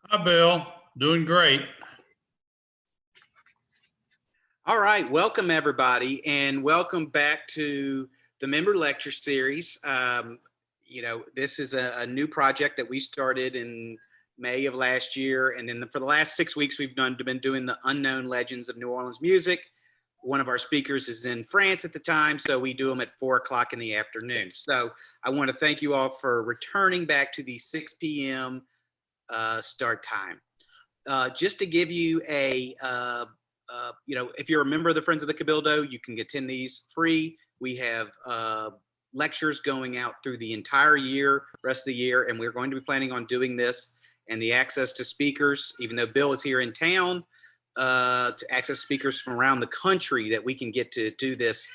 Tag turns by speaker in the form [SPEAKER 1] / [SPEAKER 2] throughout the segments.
[SPEAKER 1] Hi, Bill. Doing great.
[SPEAKER 2] All right, welcome everybody, and welcome back to the member lecture series. This is a new project that we started in May of last year, and then for the last 6 weeks, we've been doing the unknown legends of New Orleans music. One of our speakers is in France at the time, so we do them at 4 o'clock in the afternoon. So I want to thank you all for returning back to the 6 p.m. Start time. Just to give you if you're a member of the Friends of the Cabildo, you can attend these free. We have lectures going out through the entire year, rest of the year, and we're going to be planning on doing this. And the access to speakers, even though Bill is here in town, to access speakers from around the country that we can get to do this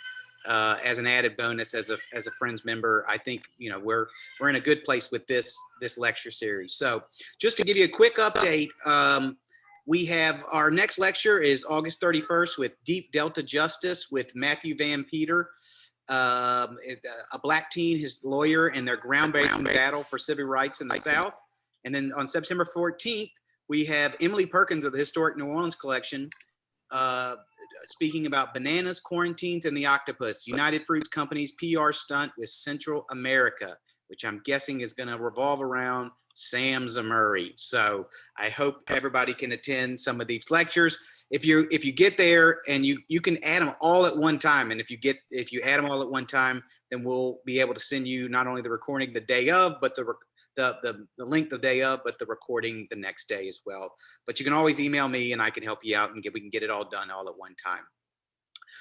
[SPEAKER 2] as an added bonus as a Friends member. I think we're in a good place with this lecture series. So just to give you a quick update. We have our next lecture is August 31st with Deep Delta Justice with Matthew Van Peter, a black teen, his lawyer, and their groundbreaking battle for civil rights in the South. And then on September 14th, we have Emily Perkins of the Historic New Orleans Collection speaking about bananas, quarantines, and the octopus, United Fruits Company's PR stunt with Central America, which I'm guessing is going to revolve around Sam Zamurray. So I hope everybody can attend some of these lectures. If you get there, and you can add them all at one time, and if you add them all at one time, then we'll be able to send you not only the recording the day of, but the link the day of, but the recording the next day as well. But you can always email me, and I can help you out, and we can get it all done all at one time.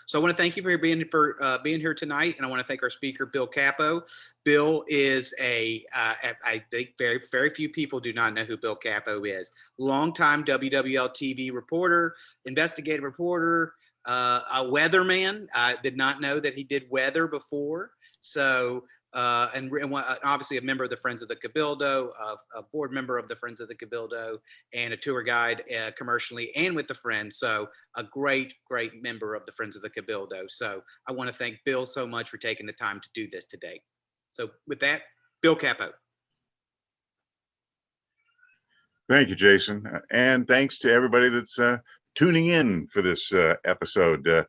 [SPEAKER 2] So I want to thank you for being here tonight, and I want to thank our speaker, Bill Capo. Bill is I think very, very few people do not know who Bill Capo is. Longtime WWL TV reporter, investigative reporter, a weatherman. I did not know that he did weather before. So and obviously a member of the Friends of the Cabildo, a board member of the Friends of the Cabildo, and a tour guide commercially and with the Friends. So a great, great member of the Friends of the Cabildo. So I want to thank Bill so much for taking the time to do this today. So with that, Bill Capo.
[SPEAKER 3] Thank you, Jason. And thanks to everybody that's tuning in for this episode.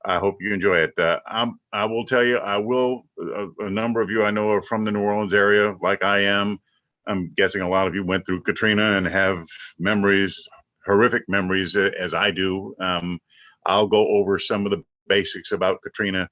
[SPEAKER 3] I hope you enjoy it. I will tell you, a number of you I know are from the New Orleans area, like I am. I'm guessing a lot of you went through Katrina and have memories, horrific memories, as I do. I'll go over some of the basics about Katrina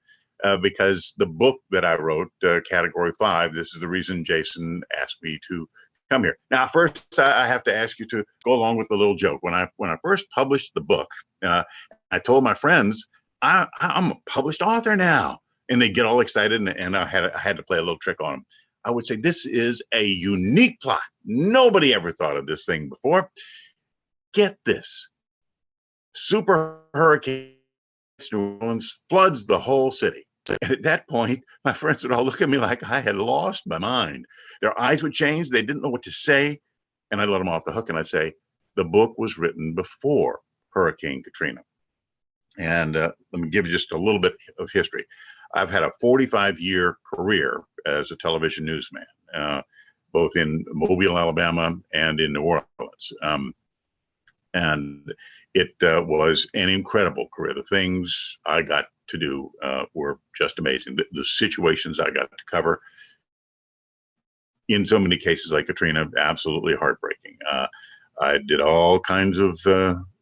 [SPEAKER 3] because the book that I wrote, Category 5, this is the reason Jason asked me to come here. Now, first, I have to ask you to go along with the little joke. When I first published the book, I told my friends, I'm a published author now. And they get all excited, and I had to play a little trick on them. I would say this is a unique plot. Nobody ever thought of this thing before. Get this. Super hurricane New Orleans floods the whole city. And at that point, my friends would all look at me like I had lost my mind. Their eyes would change. They didn't know what to say. And I'd let them off the hook, and I'd say, the book was written before Hurricane Katrina. And let me give you just a little bit of history. I've had a 45-year career as a television newsman, both in Mobile, Alabama, and in New Orleans. And it was an incredible career. The things I got to do were just amazing. The situations I got to cover, in so many cases like Katrina, absolutely heartbreaking. I did all kinds of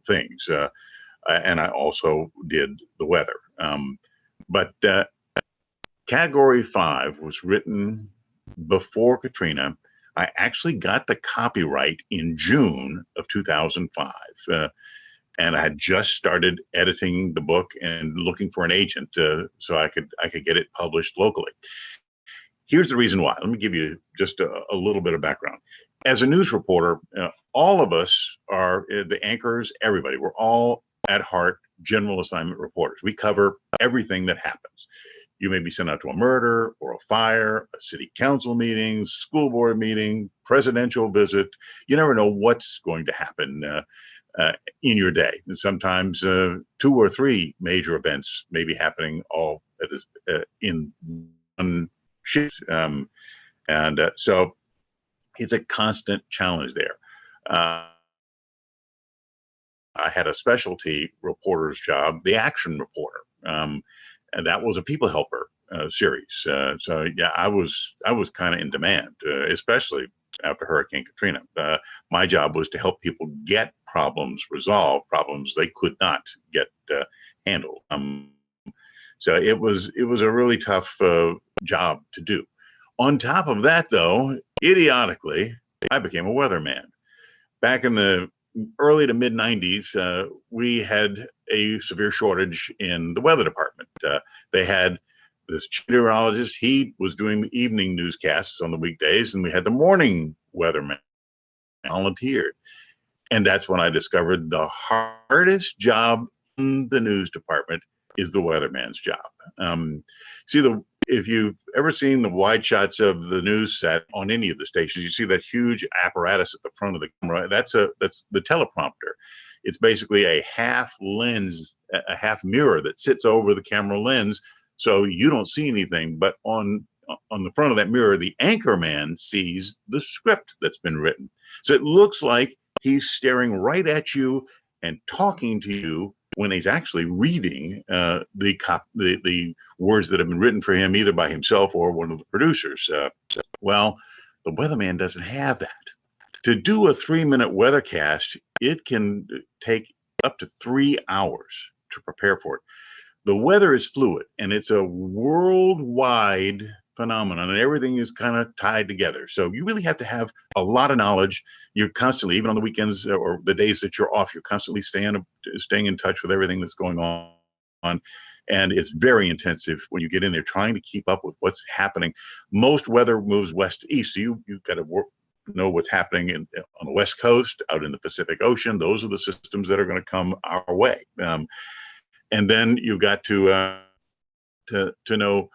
[SPEAKER 3] things. And I also did the weather. But Category 5 was written before Katrina. I actually got the copyright in June of 2005. And I had just started editing the book and looking for an agent so I could get it published locally. Here's the reason why. Let me give you just a little bit of background. As a news reporter, all of us are the anchors, everybody. We're all at heart general assignment reporters. We cover everything that happens. You may be sent out to a murder or a fire, a city council meeting, school board meeting, presidential visit. You never know what's going to happen in your day. And sometimes 2 or 3 major events may be happening all in one shift. So it's a constant challenge there. I had a specialty reporter's job, the action reporter, and that was a people helper series. So yeah, I was kind of in demand, especially after Hurricane Katrina. My job was to help people get problems resolved, problems they could not get handled. So it was a really tough job to do. On top of that, though, idiotically, I became a weatherman. Back in the early to mid 90s, we had a severe shortage in the weather department. They had this meteorologist, he was doing the evening newscasts on the weekdays, and we had the morning weatherman volunteered. And that's when I discovered the hardest job in the news department is the weatherman's job. See, if you've ever seen the wide shots of the news set on any of the stations, you see that huge apparatus at the front of the camera. That's the teleprompter. It's basically a half lens, a half mirror that sits over the camera lens, so you don't see anything. But on the front of that mirror, the anchor man sees the script that's been written. So it looks like he's staring right at you and talking to you when he's actually reading the words that have been written for him, either by himself or one of the producers. Well, the weatherman doesn't have that. To do a 3-minute weathercast, it can take up to 3 hours to prepare for it. The weather is fluid, and it's a worldwide phenomenon, and everything is kind of tied together. So you really have to have a lot of knowledge. You're constantly, even on the weekends or the days that you're off, you're constantly staying in touch with everything that's going on. And it's very intensive when you get in there trying to keep up with what's happening. Most weather moves west to east, so you've got to know what's happening on the West Coast, out in the Pacific Ocean. Those are the systems that are going to come our way. And then you've got to know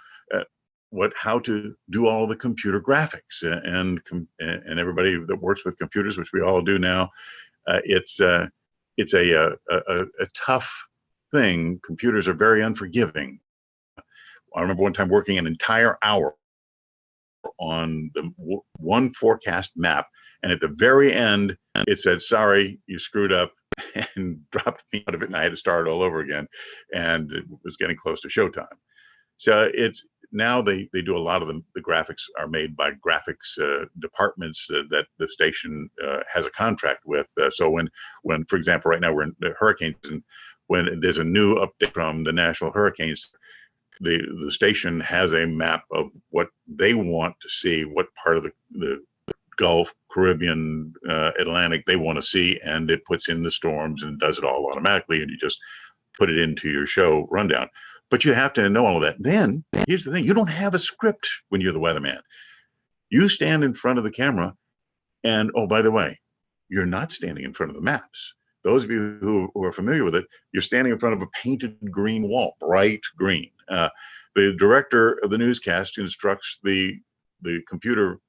[SPEAKER 3] how to do all the computer graphics, and everybody that works with computers, which we all do now. It's a tough thing. Computers are very unforgiving. I remember one time working an entire hour on the one forecast map, and at the very end, it said, "Sorry, you screwed up," and dropped me out of it, and I had to start all over again. And it was getting close to showtime. So it's now they do a lot of them. The graphics are made by graphics departments that the station has a contract with. So when, for example, right now we're in the hurricanes, and when there's a new update from the National Hurricanes, the station has a map of what they want to see, what part of the Gulf, Caribbean, Atlantic they want to see, and it puts in the storms and does it all automatically, and you just put it into your show rundown. But you have to know all of that. Then here's the thing: you don't have a script when you're the weatherman. You stand in front of the camera, and oh, by the way, you're not standing in front of the maps. Those of you who are familiar with it, you're standing in front of a painted green wall, bright green. The director of the newscast instructs the computer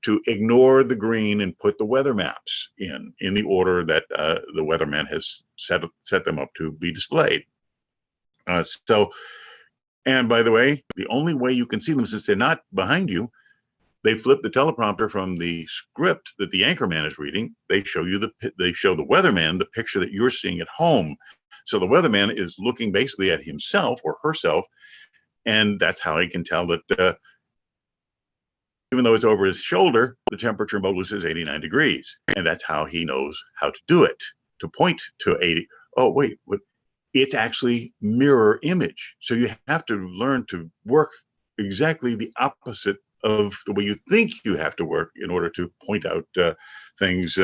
[SPEAKER 3] to ignore the green and put the weather maps in the order that the weatherman has set them up to be displayed. And by the way, the only way you can see them, since they're not behind you, they flip the teleprompter from the script that the anchorman is reading. They show the weatherman the picture that you're seeing at home. So the weatherman is looking basically at himself or herself, and that's how he can tell that even though it's over his shoulder, the temperature in Bogus is 89 degrees, and that's how he knows how to do it, to point to 80. Oh, wait, it's actually mirror image. So you have to learn to work exactly the opposite of the way you think you have to work in order to point out things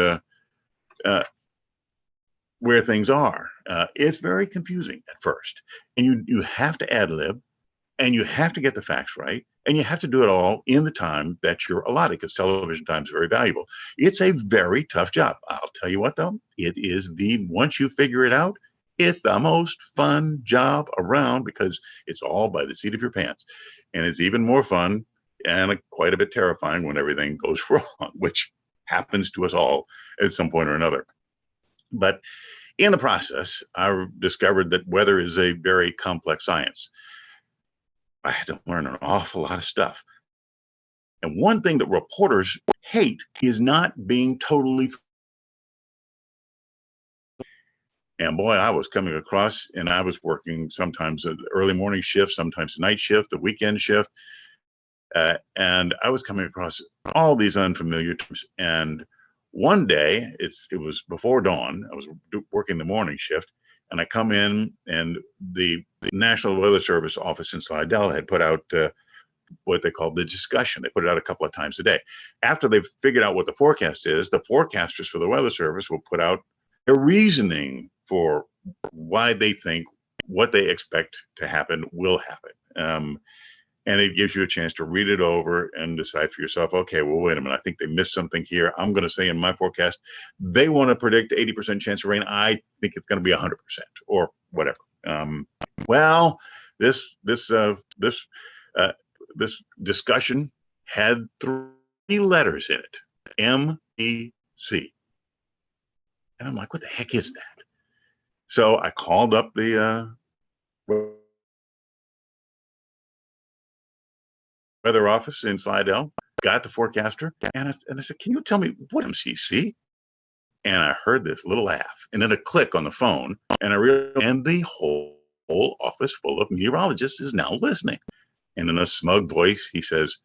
[SPEAKER 3] where things are. It's very confusing at first, and you have to ad lib, and you have to get the facts right, and you have to do it all in the time that you're allotted, because television time is very valuable. It's a very tough job. I'll tell you what, though, it is once you figure it out, it's the most fun job around, because it's all by the seat of your pants. And it's even more fun and quite a bit terrifying when everything goes wrong, which happens to us all at some point or another. But in the process, I discovered that weather is a very complex science. I had to learn an awful lot of stuff. And one thing that reporters hate is not being totally And boy, I was coming across, and I was working sometimes an early morning shift, sometimes night shift, the weekend shift. And I was coming across all these unfamiliar terms. And one day, it was before dawn. I was working the morning shift, and I come in, and the National Weather Service office in Slidell had put out what they call the discussion. They put it out a couple of times a day. After they've figured out what the forecast is, the forecasters for the Weather Service will put out their reasoning for why they think what they expect to happen will happen. And it gives you a chance to read it over and decide for yourself, okay, well, wait a minute, I think they missed something here. I'm going to say in my forecast, they want to predict 80% chance of rain. I think it's going to be 100% or whatever. Well, this discussion had 3 letters in it, MEC. And I'm like, what the heck is that? So I called up the weather office in Slidell, got the forecaster, and I said, can you tell me what MCC? And I heard this little laugh and then a click on the phone, and I realized, and the whole office full of meteorologists is now listening. And in a smug voice, he says,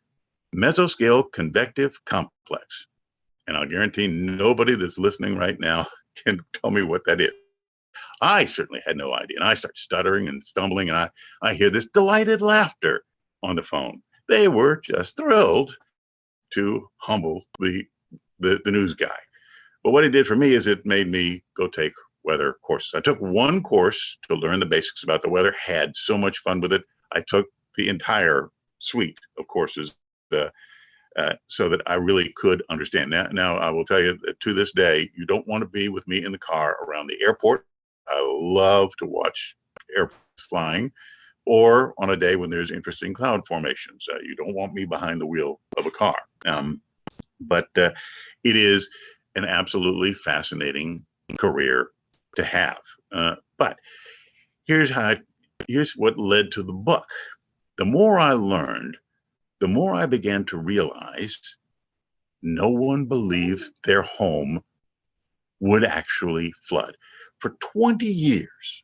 [SPEAKER 3] mesoscale convective complex. And I'll guarantee nobody that's listening right now can tell me what that is. I certainly had no idea. And I start stuttering and stumbling, and I hear this delighted laughter on the phone. They were just thrilled to humble the news guy. But what it did for me is it made me go take weather courses. I took one course to learn the basics about the weather, had so much fun with it. I took the entire suite of courses so that I really could understand. Now, I will tell you that to this day, you don't want to be with me in the car around the airport. I love to watch airplanes flying, or on a day when there's interesting cloud formations. You don't want me behind the wheel of a car. But it is an absolutely fascinating career to have. But here's what led to the book. The more I learned, the more I began to realize no one believed their home would actually flood. For 20 years,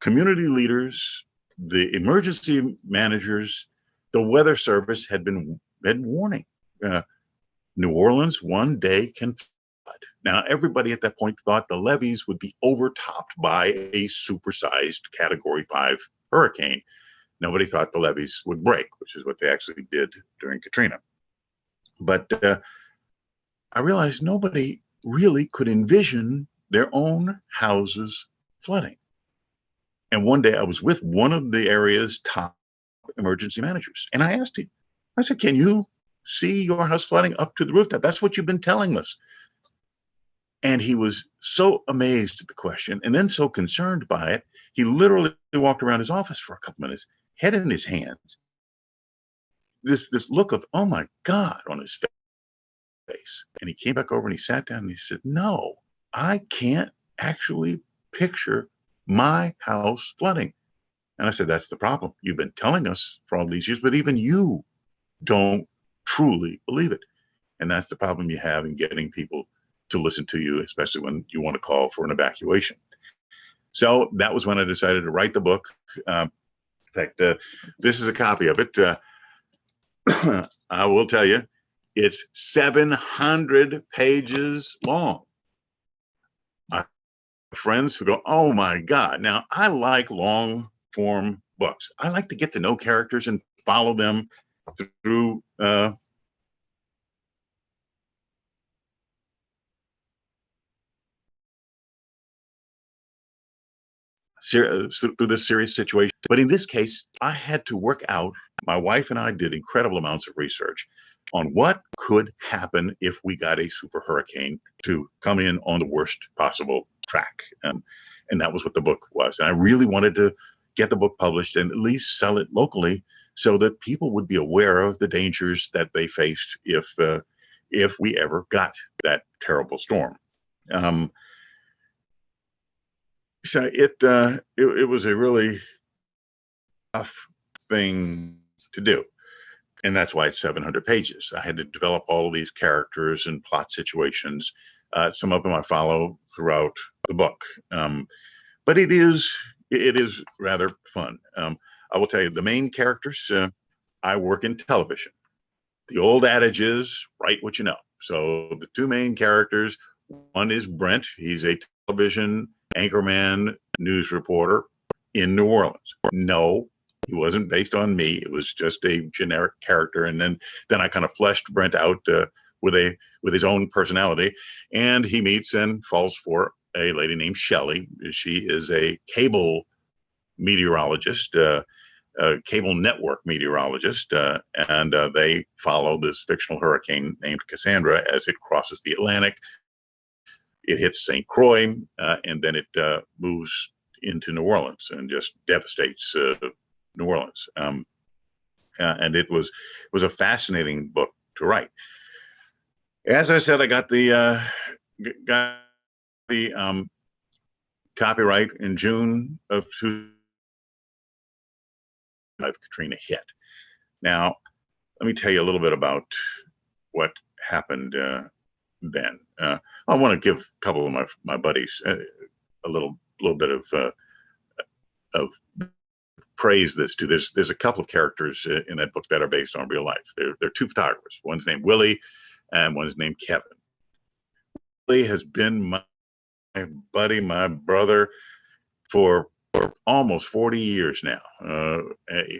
[SPEAKER 3] community leaders, the emergency managers, the weather service had been warning. New Orleans one day can flood. Now, everybody at that point thought the levees would be overtopped by a supersized Category 5 hurricane. Nobody thought the levees would break, which is what they actually did during Katrina. But I realized nobody really could envision their own houses flooding. And one day I was with one of the area's top emergency managers, and I asked him, I said, can you see your house flooding up to the rooftop? That's what you've been telling us. And he was so amazed at the question and then so concerned by it, he literally walked around his office for a couple minutes, head in his hands, this look of, oh my God, on his face. And he came back over and he sat down and he said, no, I can't actually picture my house flooding. And I said, that's the problem. You've been telling us for all these years, but even you don't truly believe it. And that's the problem you have in getting people to listen to you, especially when you want to call for an evacuation. So that was when I decided to write the book. In fact, this is a copy of it. I will tell you, it's 700 pages long. I have friends who go, oh my God. Now, I like long form books. I like to get to know characters and follow them through through this serious situation. But in this case, I had to work out, my wife and I did incredible amounts of research on what could happen if we got a super hurricane to come in on the worst possible track. And that was what the book was. And I really wanted to get the book published and at least sell it locally so that people would be aware of the dangers that they faced if we ever got that terrible storm. So it was a really tough thing to do. And that's why it's 700 pages. I had to develop all of these characters and plot situations. Some of them I follow throughout the book. But it is rather fun. I will tell you, the main characters. I work in television. The old adage is write what you know. So the two main characters, one is Brent. He's a television anchorman, news reporter in New Orleans. No, he wasn't based on me. It was just a generic character, and then I kind of fleshed Brent out with his own personality, and he meets and falls for a lady named Shelley. She is a cable meteorologist. Cable network meteorologist, and they follow this fictional hurricane named Cassandra as it crosses the Atlantic. It hits St. Croix, and then it moves into New Orleans and just devastates New Orleans. And it was a fascinating book to write. As I said, I got the copyright in June of Katrina hit. Now, let me tell you a little bit about what happened then. I want to give a couple of my buddies a little bit of praise this to. There's a couple of characters in that book that are based on real life. They're two photographers. One's named Willie, and one's named Kevin. Willie has been my buddy, my brother, for almost 40 years now.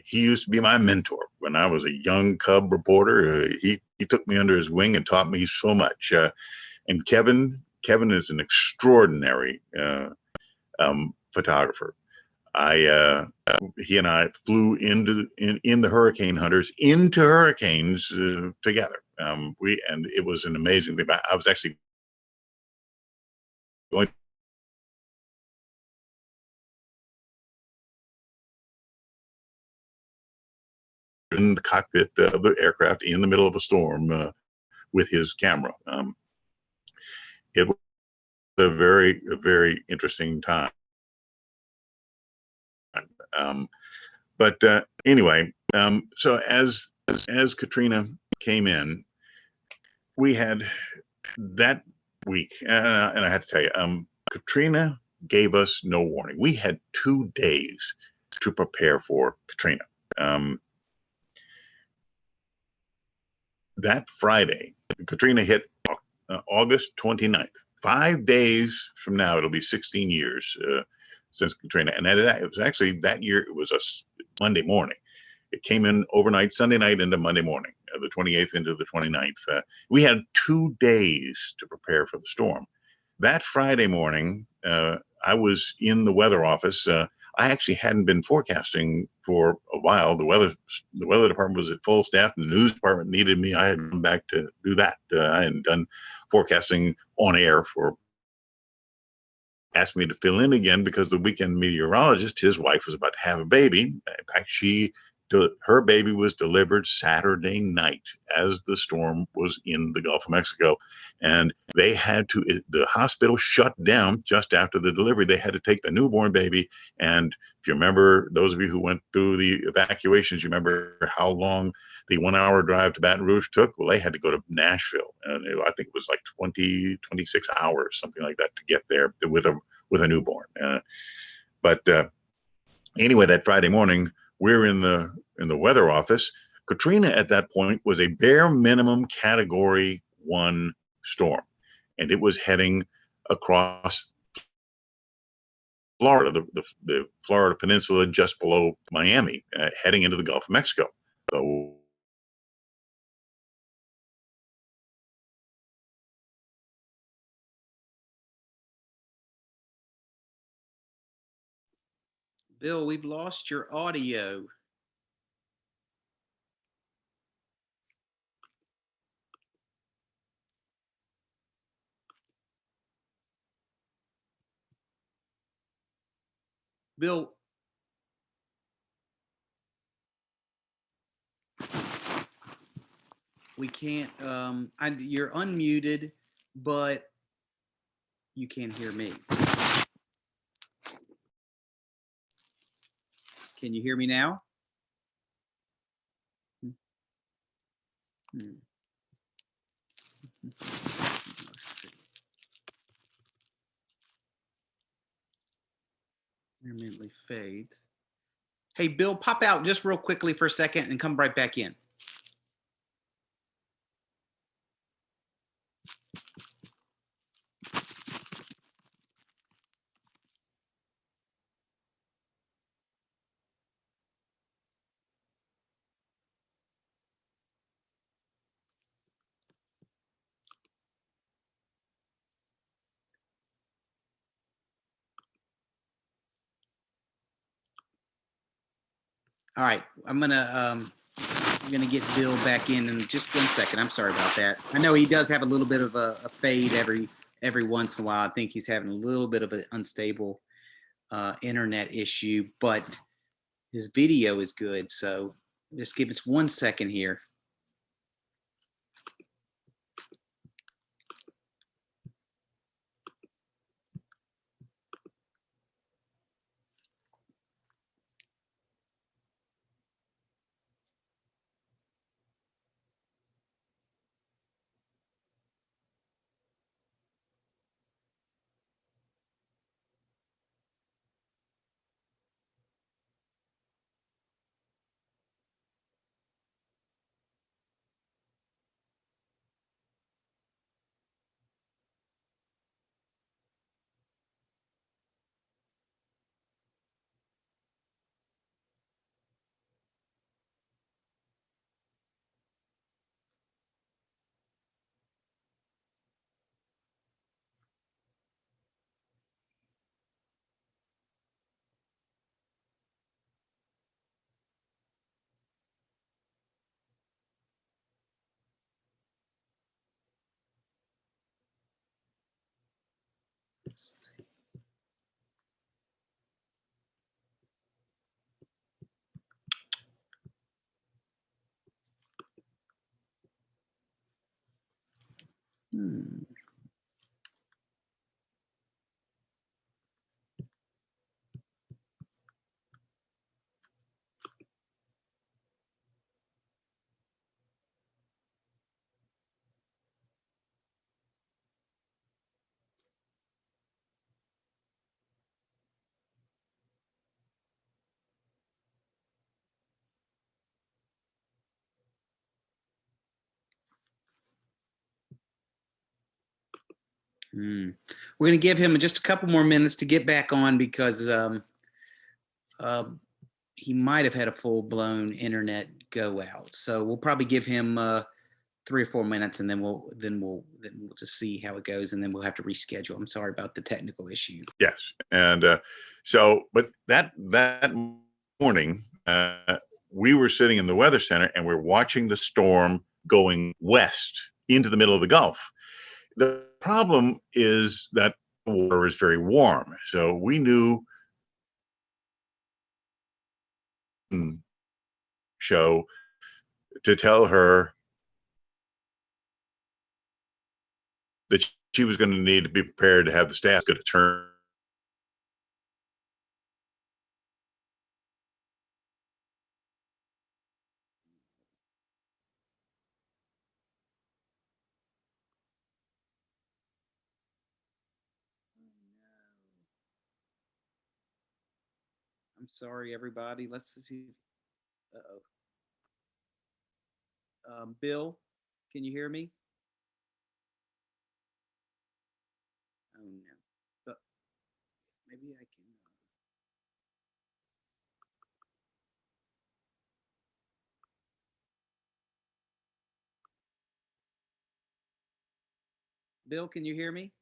[SPEAKER 3] He used to be my mentor when I was a young cub reporter. He took me under his wing and taught me so much. And Kevin is an extraordinary photographer. He and I flew in the Hurricane Hunters into hurricanes together. And it was an amazing thing. I was actually going in the cockpit of the aircraft in the middle of a storm with his camera. It was a very interesting time. But anyway, so as Katrina came in, we had that week, and I have to tell you, Katrina gave us no warning. We had 2 days to prepare for Katrina. That Friday, Katrina hit August 29th. 5 days from now, it'll be 16 years since Katrina. And it was actually that year, it was a Monday morning. It came in overnight, Sunday night into Monday morning, the 28th into the 29th. We had 2 days to prepare for the storm. That Friday morning, I was in the weather office. I actually hadn't been forecasting for a while. The weather department was at full staff, and the news department needed me. I had come back to do that. I hadn't done forecasting on air asked me to fill in again because the weekend meteorologist, his wife was about to have a baby. In fact, her baby was delivered Saturday night as the storm was in the Gulf of Mexico. And the hospital shut down just after the delivery. They had to take the newborn baby. And if you remember, those of you who went through the evacuations, you remember how long the 1-hour drive to Baton Rouge took? Well, they had to go to Nashville. And I think it was like 26 hours, something like that, to get there with a newborn. But anyway, that Friday morning, we're in the weather office. Katrina at that point was a bare minimum Category 1 storm, and it was heading across Florida, the Florida Peninsula just below Miami, heading into the Gulf of Mexico. So
[SPEAKER 2] Bill, we've lost your audio. Bill, we can't, you're unmuted, but you can't hear me. Can you hear me now? Let's see. Intermittently fades. Hey, Bill, pop out just real quickly for a second and come right back in. All right, I'm gonna get Bill back in just 1 second. I'm sorry about that. I know he does have a little bit of a fade every once in a while. I think he's having a little bit of an unstable internet issue, but his video is good. So just give us 1 second here. Let's see. Hmm. We're going to give him just a couple more minutes to get back on because he might have had a full-blown internet go out. So we'll probably give him 3 or 4 minutes, and then we'll just see how it goes, and then we'll have to reschedule. I'm sorry about the technical issue.
[SPEAKER 3] Yes, and but that morning, we were sitting in the weather center and we're watching the storm going west into the middle of the Gulf. The problem is that the water is very warm, so we knew show to tell her that she was going to need to be prepared to have the staff going to turn.
[SPEAKER 2] I'm sorry, everybody. Let's see. Uh-oh. Bill, can you hear me? Oh no. But maybe I can. Bill, can you hear me?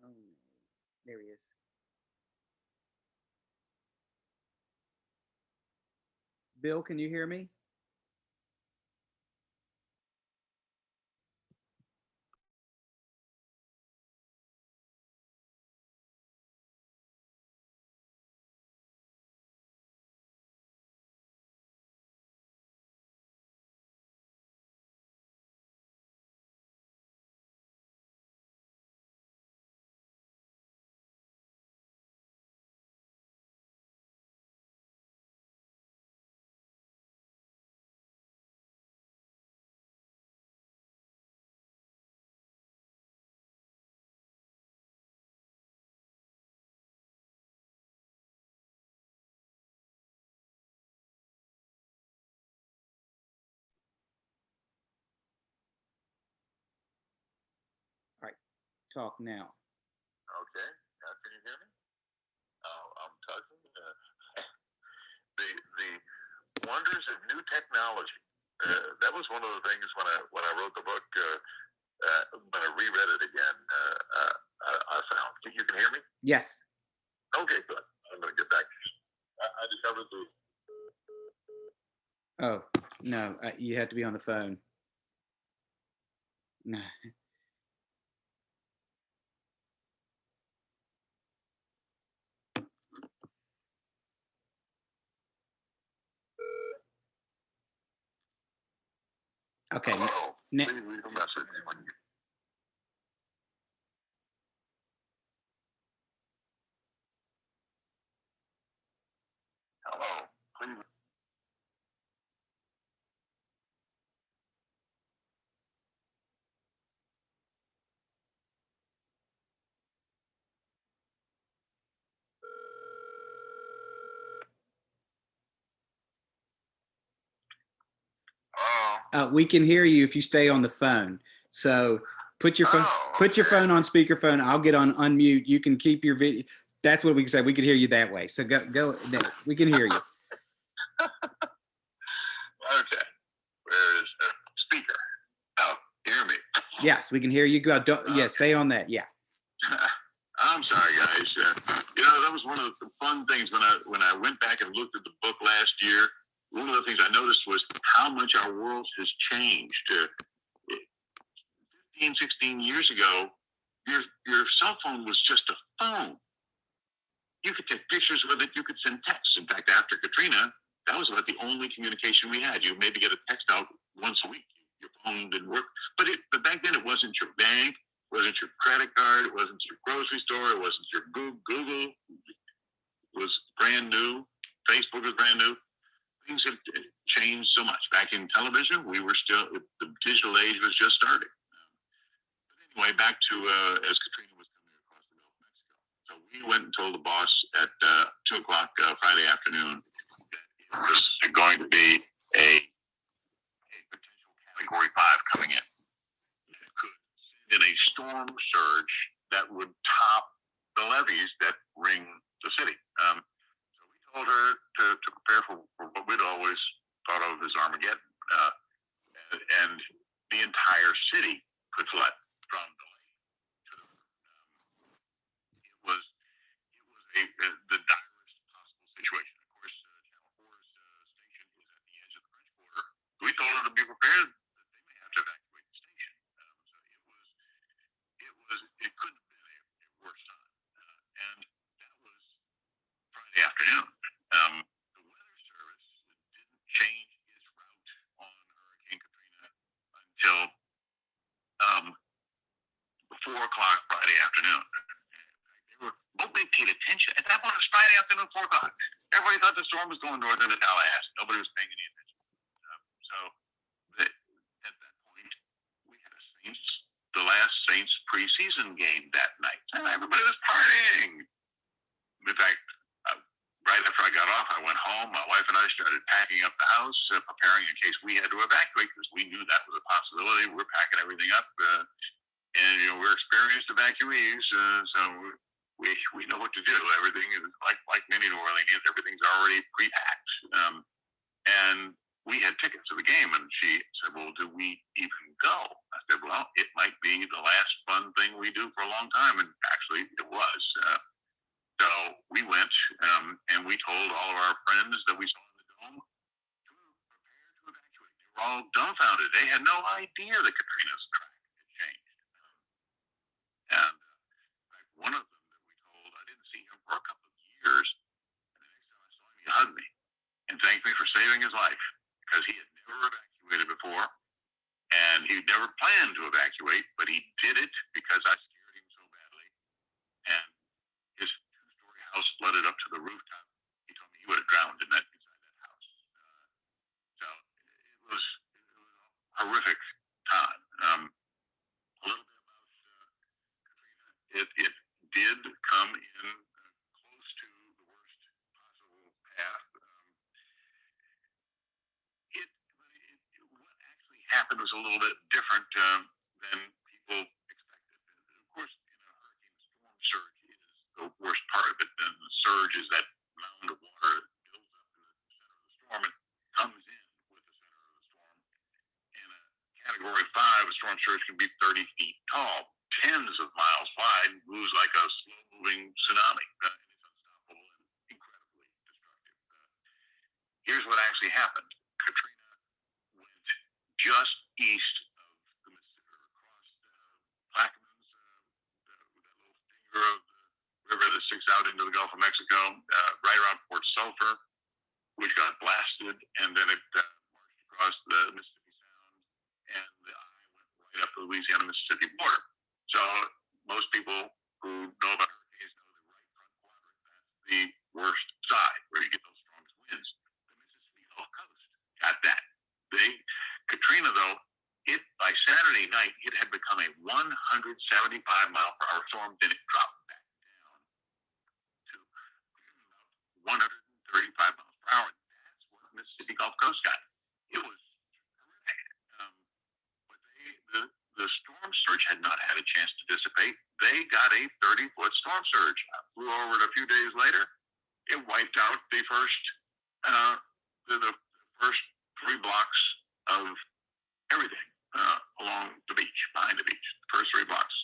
[SPEAKER 2] Oh no. There he is. Bill, can you hear me? talk now.
[SPEAKER 4] Okay. Now can you hear me? I'm talking. The wonders of new technology. That was one of the things when I wrote the book. When I reread it again, I found. You can hear me?
[SPEAKER 2] Yes.
[SPEAKER 4] Okay, good. I'm going to get back. I discovered the.
[SPEAKER 2] Oh no, you have to be on the phone. No. Okay.
[SPEAKER 4] Hello.
[SPEAKER 2] Ne-
[SPEAKER 4] Please leave a message. Hello. Please. Hello.
[SPEAKER 2] we can hear you if you stay on the phone. So put your phone on speakerphone. I'll get on unmute. You can keep your video. That's what we can say. We can hear you that way. So go. We can hear you.
[SPEAKER 4] Okay. Where is the speaker? Oh, hear me.
[SPEAKER 2] Yes, we can hear you. Go. Yeah, stay on that. Yeah.
[SPEAKER 4] I'm sorry, guys. That was one of the fun things when I went back and looked at the book last year. One of the things I noticed was how much our world has changed. 15, 16 years ago, your cell phone was just a phone. You could take pictures with it. You could send texts. In fact, after Katrina, that was about the only communication we had. You maybe get a text out once a week. Your phone didn't work. But back then, it wasn't your bank. It wasn't your credit card. It wasn't your grocery store. It wasn't your Google. It was brand new. Facebook was brand new. Things have changed so much. Back in television, the digital age was just starting. But anyway, back to as Katrina was coming across the Gulf of Mexico. So we went and told the boss at 2 o'clock Friday afternoon that it was going to be a potential Category 5 coming in. It could send in a storm surge that would top the levees that ring the city. So we told her to prepare for what we'd always thought of as Armageddon. And the entire city could flood from the lake to the river. It was the direst possible situation. Of course, Channel 4's station is at the edge of the French border. We told her to be prepared that they may have to evacuate the station. So it couldn't have been a worse time. And that was Friday afternoon. The Weather Service didn't change its route on Hurricane Katrina until 4 o'clock Friday afternoon. Nobody paid attention. At that point, it was Friday afternoon, 4 o'clock. Everybody thought the storm was going north into Tallahassee. Nobody was paying any attention. At that point, we had the last Saints preseason game that night. And everybody was partying. In fact, right after I got off, I went home. My wife and I started packing up the house, preparing in case we had to evacuate because we knew that was a possibility. We're packing everything up, and we're experienced evacuees, so we know what to do. Everything is like many New Orleanians. Everything's already pre-packed, and we had tickets to the game. And she said, "Well, do we even go?" I said, "Well, it might be the last fun thing we do for a long time," and actually, it was. So we went, and we told all of our friends that we saw in the dome to prepare to evacuate. They were all dumbfounded. They had no idea that Katrina's track had changed. And one of them that we told, I didn't see him for a couple of years. And the next time I saw him, he hugged me and thanked me for saving his life because he had never evacuated before. And he'd never planned to evacuate, but he did it because I scared him so badly. And his two-story house flooded up to the rooftop. He told me he would have drowned inside that house. So it was a horrific time. A little bit about Katrina. It did come in close to the worst possible path. What actually happened was a little bit different than people expected. Of course, Category 5, a storm surge can be 30 feet tall, tens of miles wide, and moves like a slow-moving tsunami. It's unstoppable and incredibly destructive. Here's what actually happened. Katrina went just east of the Mississippi River, crossed Plaquemines, that little finger of the river that sticks out into the Gulf of Mexico, right around Port Sulphur, which got blasted, and then it marched across the Mississippi Sound, and the eye went right up the Louisiana-Mississippi border. So most people who know about hurricanes know the right front quadrant. That's the worst side, where you get those strongest winds. The Mississippi Gulf Coast got that. Katrina, though, by Saturday night, it had become a 175-mile-per-hour storm. Then it dropped back down to 135 miles per hour. That's what the Mississippi Gulf Coast got. It was horrific. But the storm surge had not had a chance to dissipate. They got a 30-foot storm surge. I flew over it a few days later. It wiped out the first 3 blocks of everything along the beach, behind the beach. The first 3 blocks.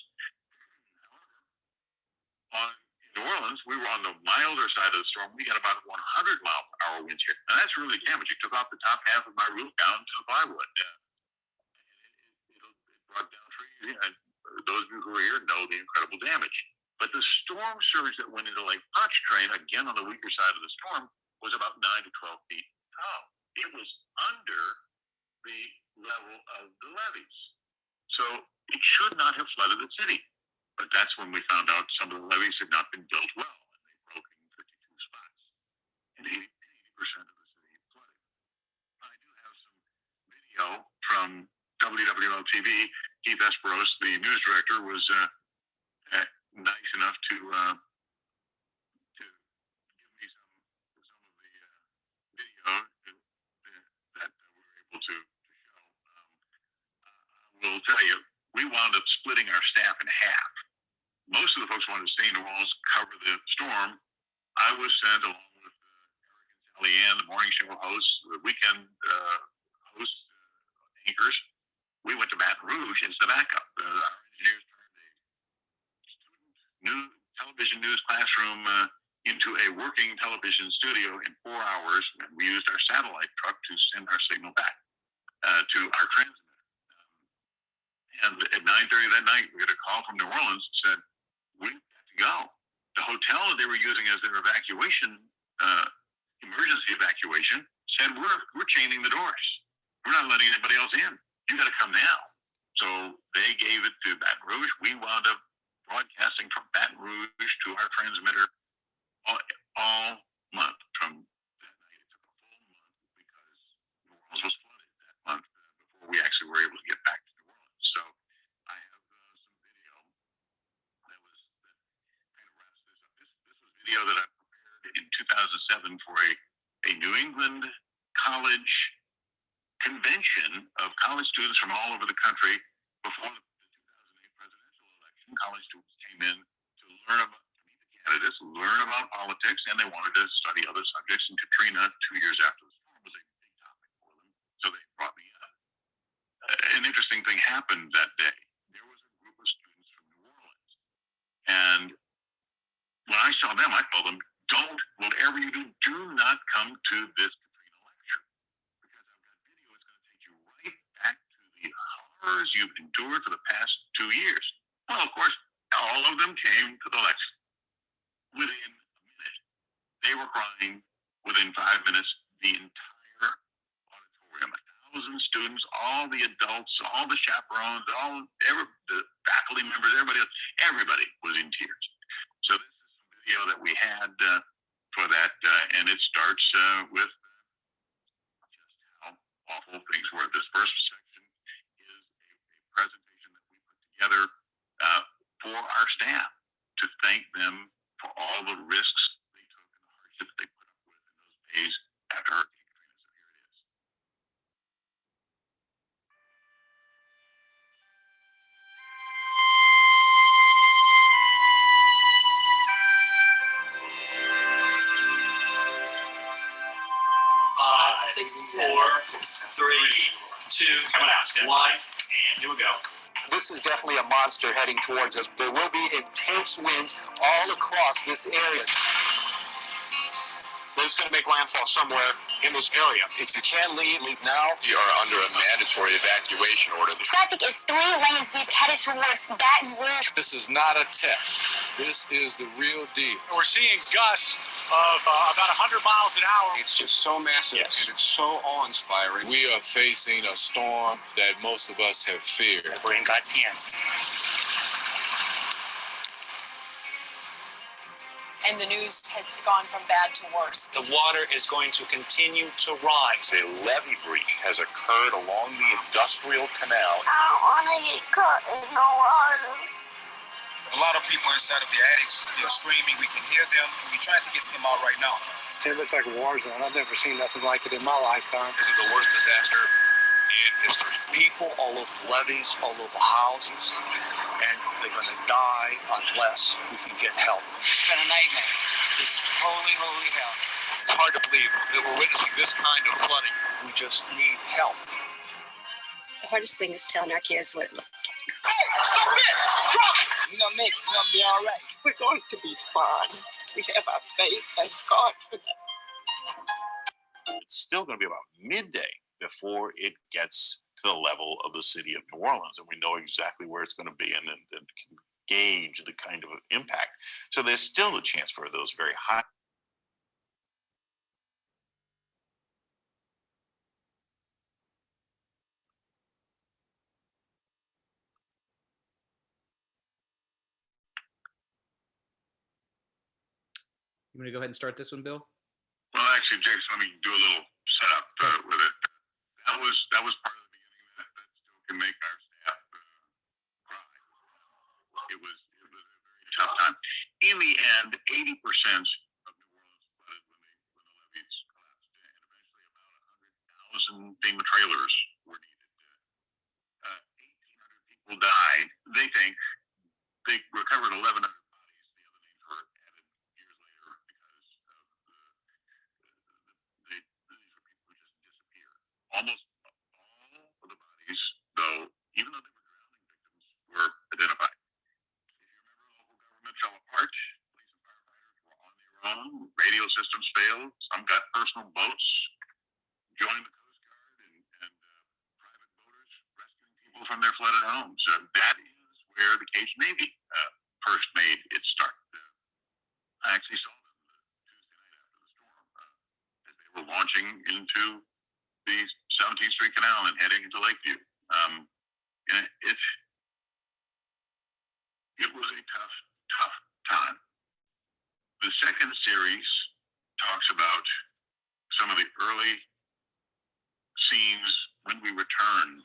[SPEAKER 4] However, in New Orleans, we were on the milder side of the storm. We got about 100-mile-per-hour winds here. And that's really damage. It took off the top half of my roof down to the plywood. It brought down trees. And those of you who are here know the incredible damage. But the storm surge that went into Lake Pontchartrain, again on the weaker side of the storm, was about 9 to 12 feet tall. It was under the level of the levees. So it should not have flooded the city. But that's when we found out some of the levees had not been built well, and they broke in 52 spots. And 80% of the city flooded. I do have some video from WWL TV. Keith Esperos, the news director, was nice enough to give me some of the video that we were able to show. I will tell you, we wound up splitting our staff in half. Most of the folks wanted to stay in New Orleans, cover the storm. I was sent along with Eric and Sally Ann, the morning show hosts, the weekend hosts, anchors. We went to Baton Rouge as the backup. Our engineers turned a television news classroom into a working television studio in 4 hours, and we used our satellite truck to send our signal back to our transmitter. And at 9:30 that night, we got a call from New Orleans that said, "We've got to go." The hotel that they were using as their evacuation, emergency evacuation, said, "We're chaining the doors. We're not letting anybody else in. You got to come now." So they gave it to Baton Rouge. We wound up broadcasting from Baton Rouge to our transmitter all month. From that night, it took a full month because New Orleans was flooded that month before we actually were able to get back to New Orleans. So I have some video that kind of wraps this up. This was video that I prepared in 2007 for a New England college convention of college students from all over the country before the 2008 presidential election. College students came in to learn about, to meet the candidates, learn about politics, and they wanted to study other subjects. And Katrina, 2 years after the storm, was a big topic for them. So they brought me in. An interesting thing happened that day. There was a group of students from New Orleans. And when I saw them, I told them, "Don't, whatever you do not come to this Katrina lecture. Because I've got video, it's going to take you right back to the horrors you've endured for the past 2 years." Well, of course, all of them came to the lecture. Within a minute, they were crying. Within 5 minutes, the entire auditorium, 1,000 students, all the adults, all the chaperones, the faculty members, everybody was in tears. So this is some video that we had for that, and it starts with just how awful things were. This first section is a presentation that we put together for our staff to thank them for all the risks they took and the hardships they put up with in those days after Hurricane Katrina. So here it is.
[SPEAKER 5] Five, 4, 3, 2, 1, Here we go.
[SPEAKER 6] This is definitely a monster heading towards us. There will be intense winds all across this area. It's going to make landfall somewhere in this area. If you can't leave, leave now.
[SPEAKER 7] You are under a mandatory evacuation order.
[SPEAKER 8] Traffic is 3 lanes deep headed towards Baton Rouge.
[SPEAKER 7] This is not a test. This is the real deal.
[SPEAKER 5] We're seeing gusts of about 100 miles an hour.
[SPEAKER 6] It's just so massive,
[SPEAKER 5] Yes.
[SPEAKER 6] and it's so awe-inspiring.
[SPEAKER 7] We are facing a storm that most of us have feared.
[SPEAKER 5] We're in God's hands.
[SPEAKER 9] And the news has gone from bad to worse.
[SPEAKER 5] The water is going to continue to rise.
[SPEAKER 7] A levee breach has occurred along the industrial canal.
[SPEAKER 8] I don't want to get caught in the water.
[SPEAKER 6] A lot of people inside of the attics, they're screaming. We can hear them. We're trying to get them out right now.
[SPEAKER 10] It looks like a war zone. I've never seen nothing like it in my lifetime.
[SPEAKER 7] This is the worst disaster in history.
[SPEAKER 5] People all over levees, all over houses, and they're going to die unless we can get help. It's been a nightmare. This holy, holy hell.
[SPEAKER 7] It's hard to believe that we're witnessing this kind of flooding.
[SPEAKER 5] We just need help.
[SPEAKER 9] The hardest thing is telling our kids what it looks like.
[SPEAKER 5] Stop it! Drop it!
[SPEAKER 9] We're going to make it. We're going to be all right. We're going to be fine. We have our faith. Thank God for that.
[SPEAKER 11] It's still going to be about midday before it gets to the level of the city of New Orleans, and we know exactly where it's going to be and can gauge the kind of impact. So there's still a chance for those very high.
[SPEAKER 2] You want to go ahead and start this one, Bill?
[SPEAKER 4] Well, actually, Jason, let me do a little setup with it. That was part of the beginning that still can make our staff cry. It was a very tough time. In the end, 80% of New Orleans flooded when the levees collapsed, and eventually about 100,000 FEMA trailers were needed. 1,800 people died. They think they recovered 1,100 bodies. The other names were added years later because these were people who just disappeared. Almost all of the bodies, though, even though they were drowning victims, were identified. If you remember, local government fell apart. Police and firefighters were on their own. Radio systems failed. Some got personal boats, joined the Coast Guard, and private boaters rescuing people from their flooded homes. That is where the Cajun Navy first made its start. I actually saw them Tuesday night after the storm as they were launching into the 17th Street Canal and heading into Lakeview. It was a tough time. The second series talks about some of the early scenes when we returned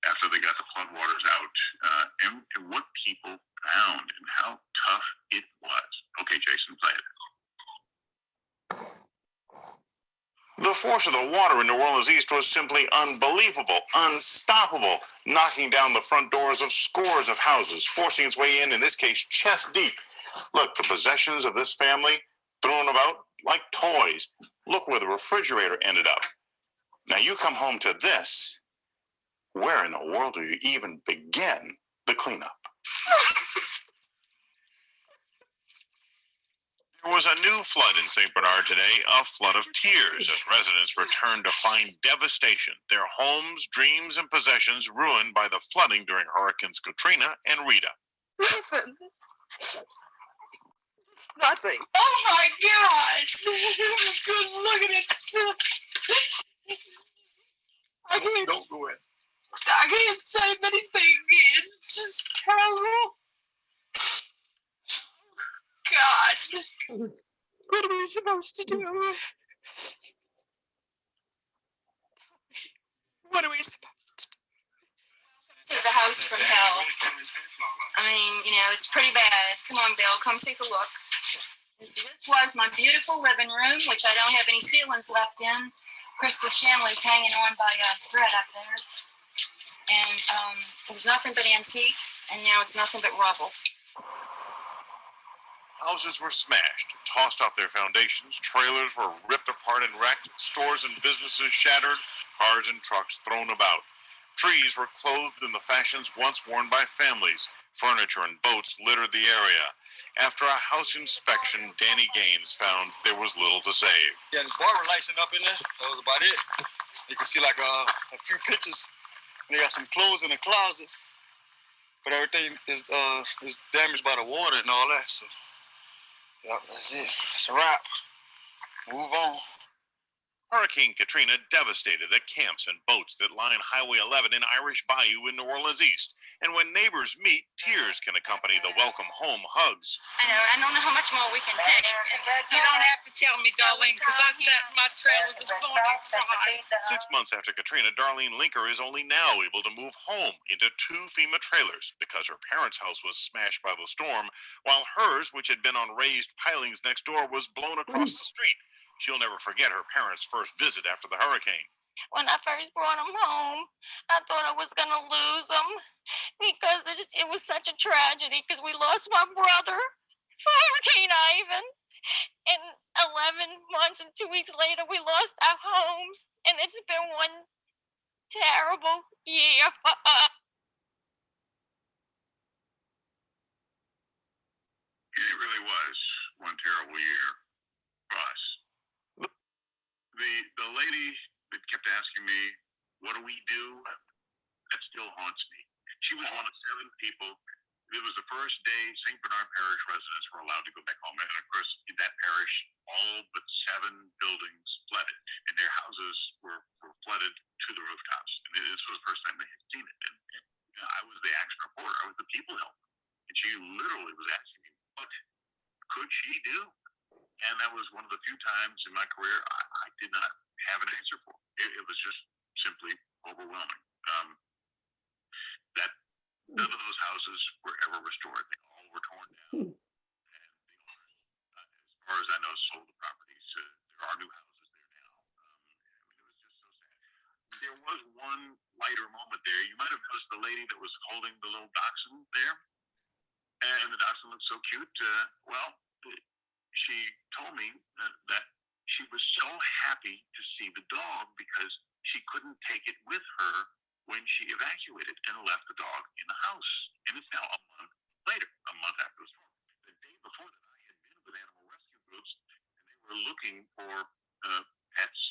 [SPEAKER 4] after they got the floodwaters out, and what people found and how tough it was. Okay, Jason, play it.
[SPEAKER 11] The force of the water in New Orleans East was simply unbelievable, unstoppable, knocking down the front doors of scores of houses, forcing its way in this case, chest deep. Look, the possessions of this family thrown about like toys. Look where the refrigerator ended up. Now you come home to this. Where in the world do you even begin the cleanup? There was a new flood in St. Bernard today, a flood of tears as residents returned to find devastation, their homes, dreams, and possessions ruined by the flooding during Hurricanes Katrina and Rita.
[SPEAKER 9] Nothing. Nothing. Oh my God! Good looking at this. I can't say anything. It's just terrible. God. What are we supposed to do? What are we supposed to do?
[SPEAKER 8] The house from hell. I mean, it's pretty bad. Come on, Bill, come take a look. This was my beautiful living room, which I don't have any ceilings left in. Crystal chandeliers hanging on by a thread up there. And it was nothing but antiques, and now it's nothing but rubble.
[SPEAKER 11] Houses were smashed, tossed off their foundations, trailers were ripped apart and wrecked, stores and businesses shattered, cars and trucks thrown about. Trees were clothed in the fashions once worn by families. Furniture and boats littered the area. After a house inspection, Danny Gaines found there was little to save.
[SPEAKER 12] Yeah, this barber lighting up in there. That was about it. You can see like a few pictures. They got some clothes in the closet, but everything is damaged by the water and all that. So, yeah, that's it. That's a wrap. Move on.
[SPEAKER 11] Hurricane Katrina devastated the camps and boats that line Highway 11 in Irish Bayou in New Orleans East. And when neighbors meet, tears can accompany the welcome home hugs.
[SPEAKER 8] I don't know how much more we can take.
[SPEAKER 13] You don't have to tell me, Darlene, because I sat in my trailer this morning and cried.
[SPEAKER 11] 6 months after Katrina, Darlene Linker is only now able to move home into 2 FEMA trailers because her parents' house was smashed by the storm, while hers, which had been on raised pilings next door, was blown across the street. She'll never forget her parents' first visit after the hurricane.
[SPEAKER 8] When I first brought him home, I thought I was going to lose him because it was such a tragedy because we lost my brother for Hurricane Ivan. And 11 months and 2 weeks later, we lost our homes. And it's been one terrible year for us.
[SPEAKER 4] It really was one terrible year for us. The lady that kept asking me, what do we do? That still haunts me. She was one of 7 people. It was the first day St. Bernard Parish residents were allowed to go back home. And of course, in that parish, all but 7 buildings flooded. And their houses were flooded to the rooftops. And this was the first time they had seen it. And I was the action reporter. I was the people helper. And she literally was asking me, what could she do? And that was one of the few times in my career I did not have an answer for. It was just simply overwhelming. That none of those houses were ever restored. They all were torn down. And the owners, as far as I know, sold the properties. There are new houses there now. It was just so sad. There was one lighter moment there. You might have noticed the lady that was holding the little dachshund there. And the dachshund looked so cute. She told me that she was so happy to see the dog because she couldn't take it with her when she evacuated and left the dog in the house. And it's now a month later, a month after the storm. The day before that, I had been with animal rescue groups, and they were looking for pets,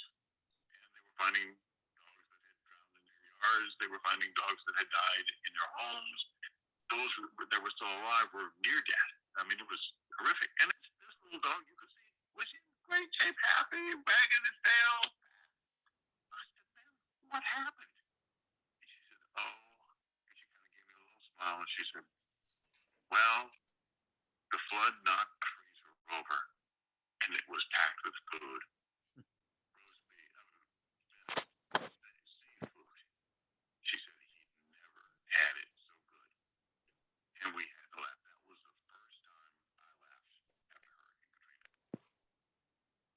[SPEAKER 4] and they were finding dogs that had drowned in their yards. They were finding dogs that had died in their homes. Those that were still alive were near death. I mean, it was horrific. And this little dog, you could see, was in great shape, happy, wagging his tail. I said, man, what happened? And she said, oh, and she kind of gave me a little smile, and she said, well, the flood knocked the freezer over, and it was packed with food. Roast beef, seafood. She said he'd never had it so good. And we had to laugh. That was the first time I laughed after Hurricane Katrina.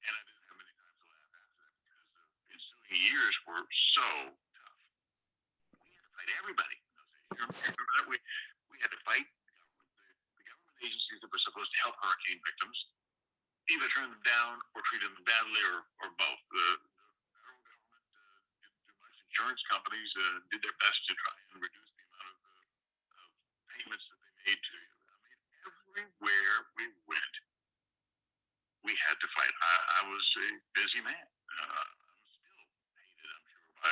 [SPEAKER 4] And I didn't have many times to laugh after that because the ensuing years were so tough. We had to fight everybody. You remember that? We had to fight the government agencies that were supposed to help hurricane victims, either turn them down or treated them badly or both. The federal government didn't do much. Insurance companies did their best to try and reduce the amount of payments that they made to you. I mean, everywhere we went, we had to fight. I was a busy man. I'm still hated, I'm sure, by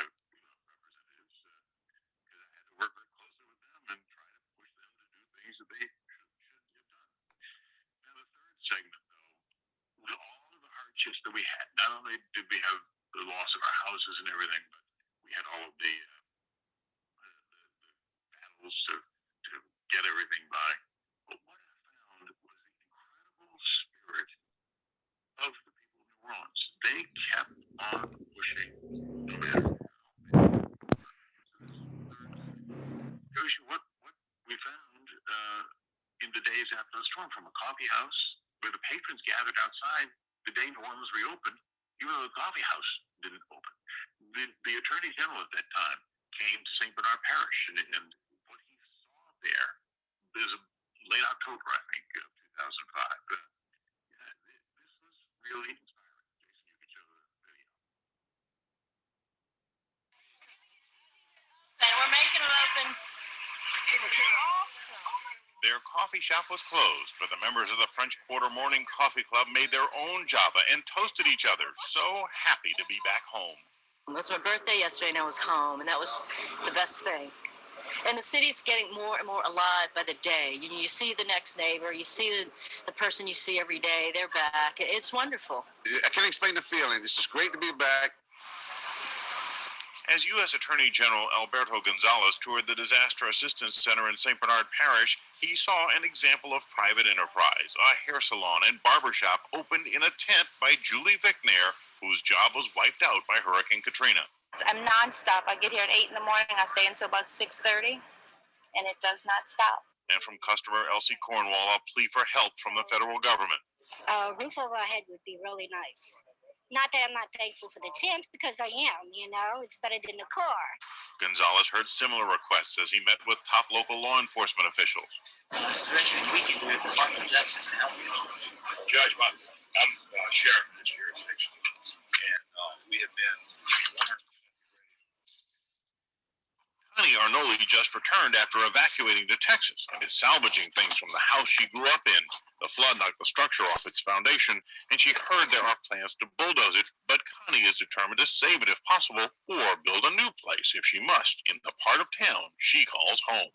[SPEAKER 4] representatives because I had to work very closely with them and try to push them to do things that they should have done. Now, the third segment, though, with all of the hardships that we had, not only did we have the loss of our houses and everything, but we had all of the battles to get everything by. But what I found was the incredible spirit of the people of New Orleans. They kept on pushing no matter how. Shows you what we found in the days after the storm, from a coffee house where the patrons gathered outside the day New Orleans reopened, even though the coffee house didn't open. The Attorney General at that time came to St. Bernard Parish, and what he saw there is late October, I think, of 2005. This was really inspiring. Jason, you could show the video.
[SPEAKER 8] And
[SPEAKER 11] Their coffee shop was closed, but the members of the French Quarter Morning Coffee Club made their own Java and toasted each other, so happy to be back home.
[SPEAKER 14] It was my birthday yesterday and I was home, and that was the best thing. And the city's getting more and more alive by the day. You see the next neighbor, you see the person you see every day, they're back. It's wonderful.
[SPEAKER 15] I can't explain the feeling. It's just great to be back.
[SPEAKER 11] As U.S. Attorney General Alberto Gonzales toured the Disaster Assistance Center in St. Bernard Parish, he saw an example of private enterprise. A hair salon and barbershop opened in a tent by Julie Vicknair, whose job was wiped out by Hurricane Katrina.
[SPEAKER 16] I'm nonstop. I get here at 8 in the morning. I stay until about 6:30, and it does not stop.
[SPEAKER 11] And from customer Elsie Cornwall, a plea for help from the federal government.
[SPEAKER 17] A roof over our head would be really nice. Not that I'm not thankful for the tent, because I am, it's better than the car.
[SPEAKER 11] Gonzales heard similar requests as he met with top local law enforcement officials.
[SPEAKER 5] Is there anything we can do at the Department of Justice to help you?
[SPEAKER 7] Judge, I'm sheriff in this jurisdiction, and we have been.
[SPEAKER 11] Connie Arnoli just returned after evacuating to Texas and is salvaging things from the house she grew up in. The flood knocked the structure off its foundation, and she heard there are plans to bulldoze it, but Connie is determined to save it if possible, or build a new place if she must, in the part of town she calls home.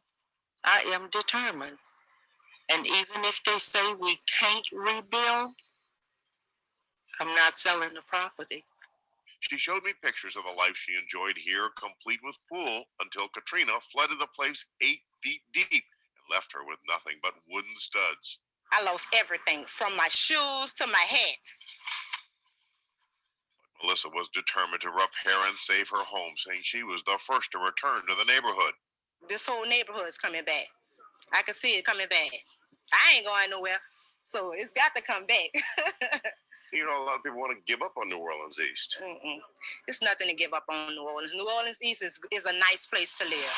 [SPEAKER 9] I am determined. And even if they say we can't rebuild, I'm not selling the property.
[SPEAKER 11] She showed me pictures of the life she enjoyed here, complete with pool, until Katrina flooded the place 8 feet deep and left her with nothing but wooden studs.
[SPEAKER 16] I lost everything, from my shoes to my hats.
[SPEAKER 11] But Melissa was determined to repair and save her home, saying she was the first to return to the neighborhood.
[SPEAKER 16] This whole neighborhood is coming back. I can see it coming back. I ain't going nowhere, so it's got to come back.
[SPEAKER 7] A lot of people want to give up on New Orleans East.
[SPEAKER 16] It's nothing to give up on New Orleans. New Orleans East is a nice place to live.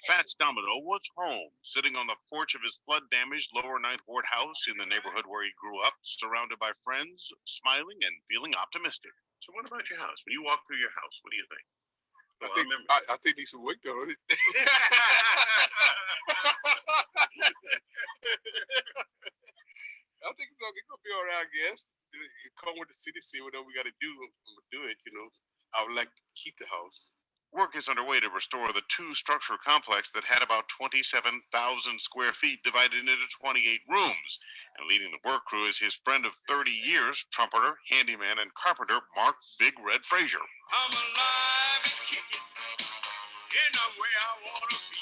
[SPEAKER 11] Fats Domino was home, sitting on the porch of his flood-damaged Lower Ninth Ward house in the neighborhood where he grew up, surrounded by friends, smiling and feeling optimistic. So what about your house? When you walk through your house, what do you think?
[SPEAKER 12] Well, I think needs some work done on it. I think it's gonna be all right, I guess. You come with the city, see whatever we got to do, I'm gonna do it. I would like to keep the house.
[SPEAKER 11] Work is underway to restore the two-structure complex that had about 27,000 square feet divided into 28 rooms. And leading the work crew is his friend of 30 years, trumpeter, handyman, and carpenter Mark Big Red Frazier.
[SPEAKER 18] I'm alive and kicking, and I'm where I want to be.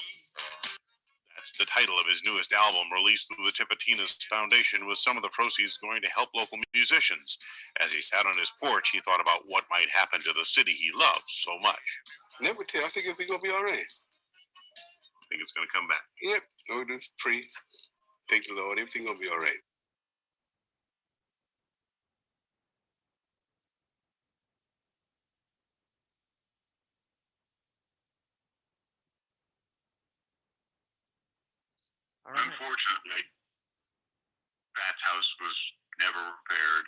[SPEAKER 11] That's the title of his newest album, released through the Tipitina's Foundation, with some of the proceeds going to help local musicians. As he sat on his porch, he thought about what might happen to the city he loves so much.
[SPEAKER 12] Never tell. I think everything's gonna be all right.
[SPEAKER 11] I think it's gonna come back.
[SPEAKER 12] Yep. Oh, just pray. Thank the Lord. Everything's gonna be all right.
[SPEAKER 4] Unfortunately, Pat's house was never repaired.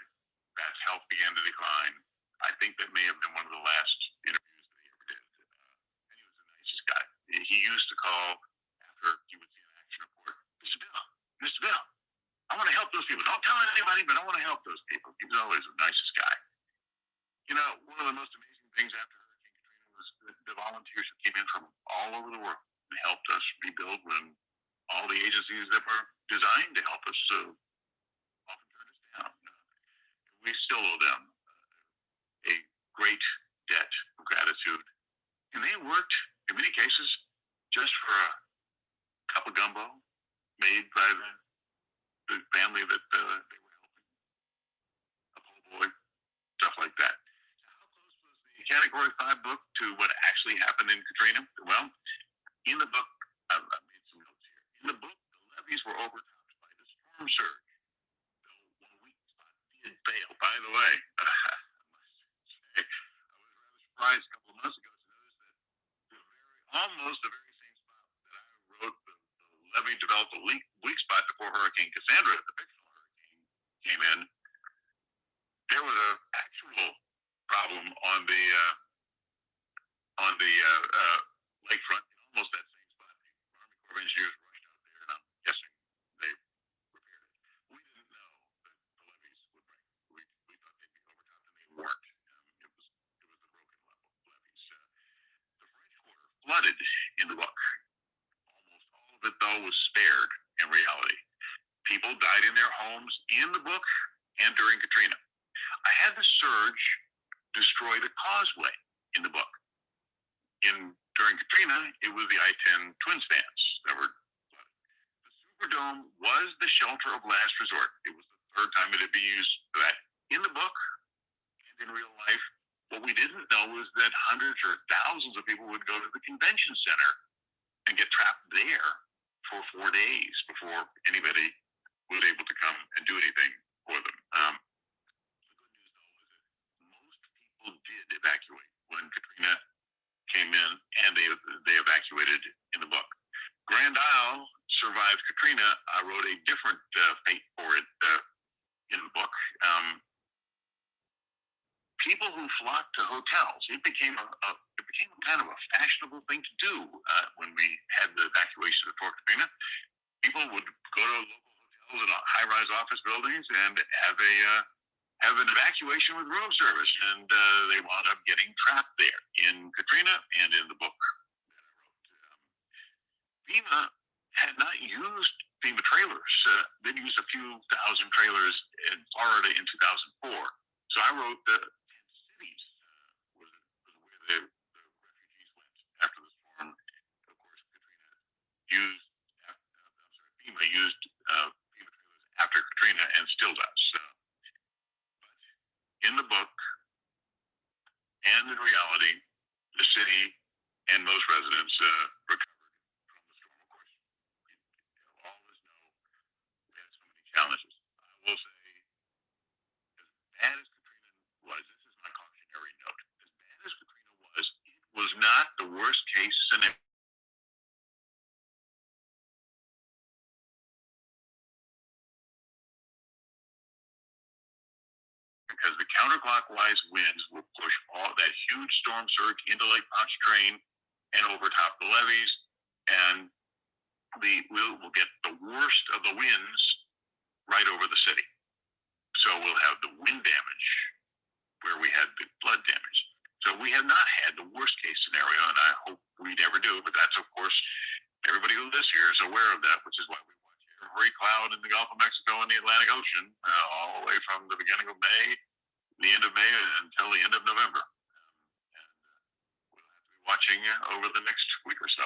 [SPEAKER 4] Pat's health began to decline. I think that may have been one of the last interviews that he ever did. And he was the nicest guy. He used to call after he would see an action report. Mr. Bill, I want to help those people. Don't tell anybody, but I want to help those people. He was always the nicest guy. One of the most amazing things after Hurricane Katrina was the volunteers who came in from all over the world and helped us rebuild when all the agencies that were designed to help us often turned us down. We still owe them a great debt of gratitude. And they worked, in many cases, just for a cup of gumbo made by the family that they were helping. A po' boy, stuff like that. How close was the Category 5 book to what actually happened in Katrina? Well, in the book, I've made some notes here. In the book, the levees were overtopped by the storm surge. Though one weak spot did fail. By the way, I must say, I was rather surprised a couple of months ago to notice that almost the very same spot that I wrote, the levee developed a weak spot before Hurricane Cassandra, the fictional hurricane, came in. There was an actual problem on the lakefront in almost that book and during Katrina. I had the surge destroy the causeway in the book. During Katrina, it was the I-10 twin spans that were flooded. The Superdome was the shelter of last resort. It was the third time it had been used for that. In the book and in real life, what we didn't know was that hundreds or thousands of people would go to the convention center and get trapped there for 4 days before anybody was able to come and do anything for them. The good news, though, is that most people did evacuate when Katrina came in, and they evacuated in the book. Grand Isle survived Katrina. I wrote a different fate for it in the book. People who flocked to hotels, it became kind of a fashionable thing to do when we had the evacuation before Katrina. People would go to local hotels and high-rise office buildings and have an evacuation with room service, and they wound up getting trapped there in Katrina and in the book that I wrote. FEMA had not used FEMA trailers. They'd used a few thousand trailers in Florida in 2004. So I wrote the 10 cities was where the refugees went after the storm. Of course, FEMA used FEMA trailers after Katrina and still does. In the book and in reality, the city and most residents recovered from the storm. Of course, all of us know we had so many challenges. I will say, as bad as Katrina was, this is my cautionary note, as bad as Katrina was, it was not the worst case scenario. Because the counterclockwise winds will push all that huge storm surge into Lake Pontchartrain and over top the levees, and we'll get the worst of the winds right over the city. So we'll have the wind damage where we had the flood damage. So we have not had the worst case scenario, and I hope we never do, but that's, of course, everybody who lives here is aware of that, which is why we watch every cloud in the Gulf of Mexico and the Atlantic Ocean all the way from the beginning of May, the end of May, until the end of November. And we'll have to be watching over the next week or so.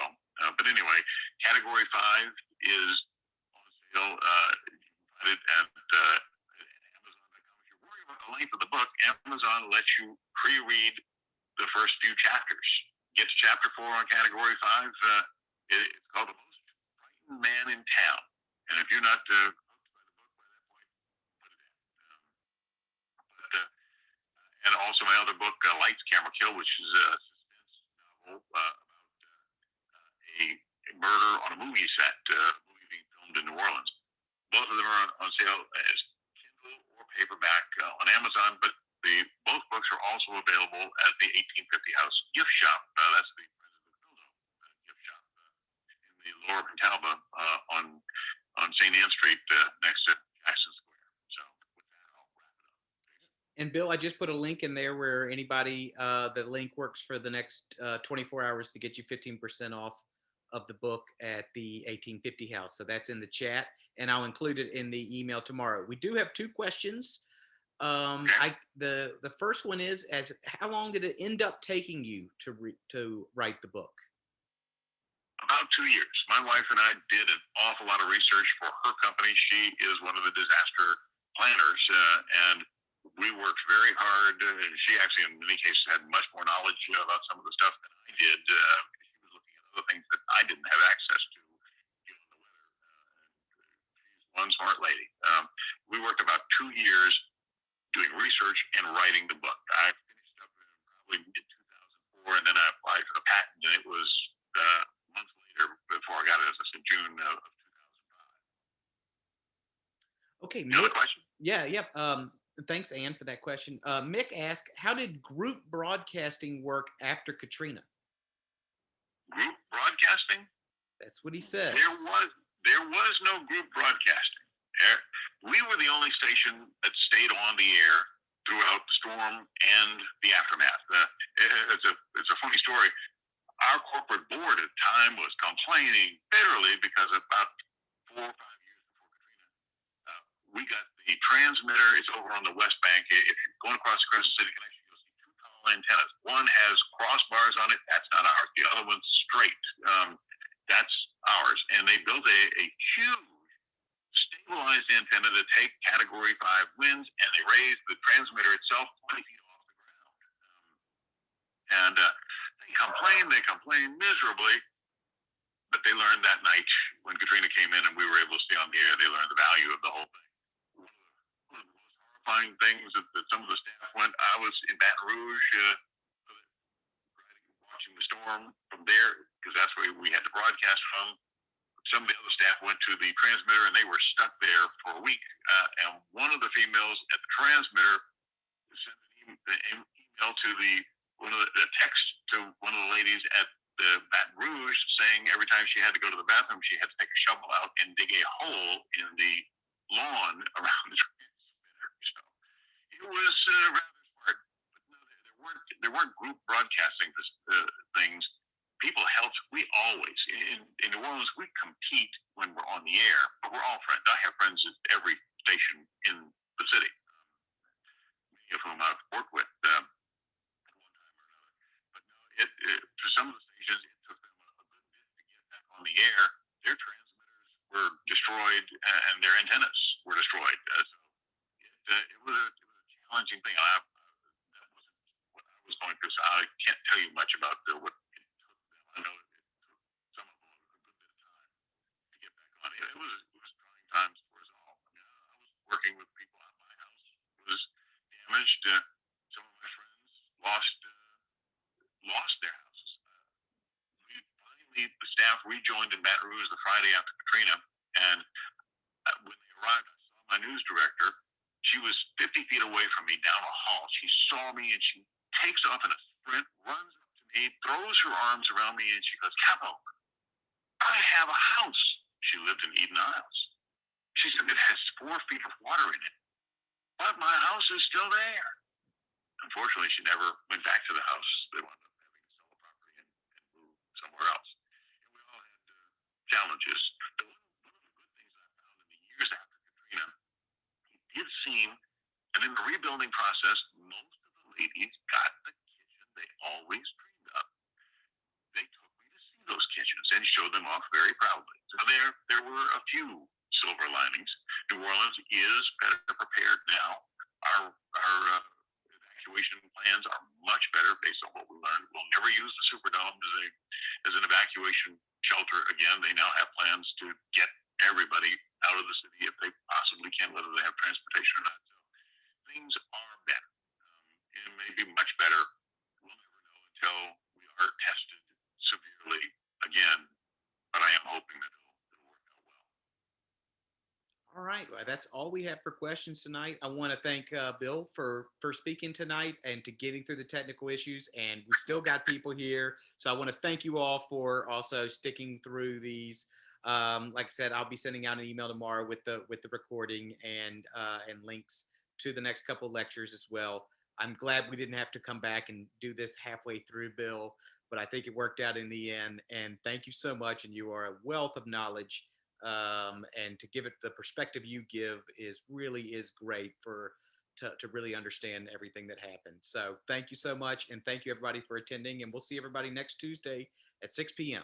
[SPEAKER 4] But anyway, Category 5 is on sale. You can find it at Amazon.com. If you're worried about the length of the book, Amazon lets you pre-read the first few chapters. Get to Chapter 4 on Category 5. It's called The Most Frightened Man in Town. And if you're not hooked by the book by that point, put it in. And also my other book, Lights, Camera, Kill, which is a suspense novel about a murder on a movie set, movie being filmed in New Orleans. Both of them are on sale as Kindle or paperback on Amazon, but both books are also available at the 1850 House gift shop. That's the President Bildo gift shop in the Lower Pentalba on St. Anne Street next to Jackson Square. So with that, I'll wrap it up.
[SPEAKER 2] And Bill, I just put a link in there where anybody, the link works for the next 24 hours to get you 15% off of the book at the 1850 House. So that's in the chat, and I'll include it in the email tomorrow. We do have 2 questions. The first one is, how long did it end up taking you to write the book?
[SPEAKER 4] About 2 years. My wife and I did an awful lot of research for her company. She is one of the disaster planners, and we worked very hard. She actually, in many cases, had much more knowledge about some of the stuff than I did. She was looking at other things that I didn't have access to, given the weather. She's one smart lady. We worked about 2 years doing research and writing the book. I finished up in probably mid-2004, and then I applied for the patent, and it was months later before I got it. It was in June of 2005.
[SPEAKER 2] Okay.
[SPEAKER 4] Another question?
[SPEAKER 2] Yeah. Thanks, Ann, for that question. Mick asked, how did group broadcasting work after Katrina?
[SPEAKER 4] Group broadcasting?
[SPEAKER 2] That's what he said.
[SPEAKER 4] There was no group broadcasting. We were the only station that stayed on the air throughout the storm and the aftermath. It's a funny story. Our corporate board at the time was complaining bitterly because about 4 or 5 years before Katrina, we got The transmitter is over on the west bank. If you're going across the Crescent City connection, you'll see two tall antennas. One has crossbars on it. That's not ours. The other one's straight. That's ours. And they built a huge stabilized antenna to take Category 5 winds, and they raised the transmitter itself 20 feet off the ground. And they complained miserably, but they learned that night when Katrina came in and we were able to stay on the air, they learned the value of the whole thing. One of the most horrifying things that some of the staff went, I was in Baton Rouge watching the storm from there, because that's where we had to broadcast from. Some of the other staff went to the transmitter and they were stuck there for a week. And one of the females at the transmitter sent an email to the text to one of the ladies at the Baton Rouge saying every time she had to go to the bathroom, she had to take a shovel out and dig a hole in the lawn around the transmitter. So it was rather smart. But no, there weren't group broadcasting things. People helped. We always, in New Orleans, we compete when we're on the air, but we're all friends. I have friends at every station in the city, many of whom I've worked with at one time or another. But no, for some of the stations, it took them a good bit to get back on the air. Their transmitters were destroyed and their antennas were destroyed. So it was a challenging thing. That wasn't what I was going through, so I can't tell you much about what. I know it took some of them a good bit of time to get back on. It was trying times for us all. I mean, I was working with people at my house. It was damaged. Some of my friends lost their houses. The staff rejoined in Baton Rouge the Friday after Katrina, and when they arrived, I saw my news director. She was 50 feet away from me down a hall. She saw me and she takes off in a sprint, runs up to me, throws her arms around me, and she goes, "Capo, I have a house." She lived in Eden Isles. She said, "It has 4 feet of water in it, but my house is still there." Unfortunately, she never went back to the house. They wound up having to sell the property and move somewhere else. And we all had challenges. But one of the good things I found in the years after Katrina, it did seem, and in the rebuilding process, most of the ladies got the kitchen they always dreamed of. They took me to see those kitchens and showed them off very proudly. So there were a few silver linings. New Orleans is better prepared now. Our evacuation plans are much better based on what we learned. We'll never use the Superdome as an evacuation shelter again. They now have plans to get everybody out of the city if they possibly can, whether they have transportation or not. So things are better. It may be much better. We'll never know until we are tested severely again, but I am hoping that it'll work out well.
[SPEAKER 2] All right. Well, that's all we have for questions tonight. I want to thank Bill for speaking tonight and to getting through the technical issues. And we've still got people here. So I want to thank you all for also sticking through these. Like I said, I'll be sending out an email tomorrow with the recording and links to the next couple of lectures as well. I'm glad we didn't have to come back and do this halfway through, Bill, but I think it worked out in the end. And thank you so much. And you are a wealth of knowledge. And to give it the perspective you give is great to really understand everything that happened. So thank you so much. And thank you everybody for attending, and we'll see everybody next Tuesday at 6 p.m.